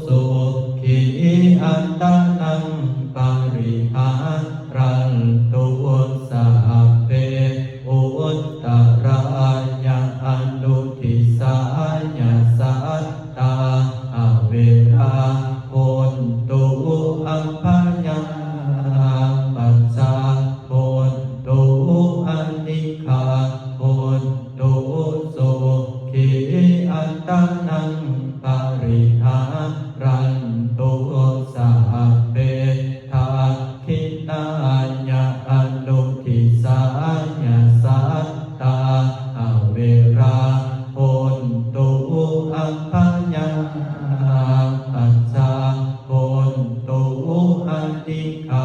สุขีอัตตานังปริหารันตุสัพเพอุตตรายะอนุทิสายะสัตตาอเวราโหนตุอัปปยาปัสสะโหนตุอนิฆาโหนตุสุขีอัตตานังปริหารันตุสัพเพทักขินายะอนุทิสายะสัตตาอเวราโหนตุอัปปยาปัสสะโหนตุอนิฆา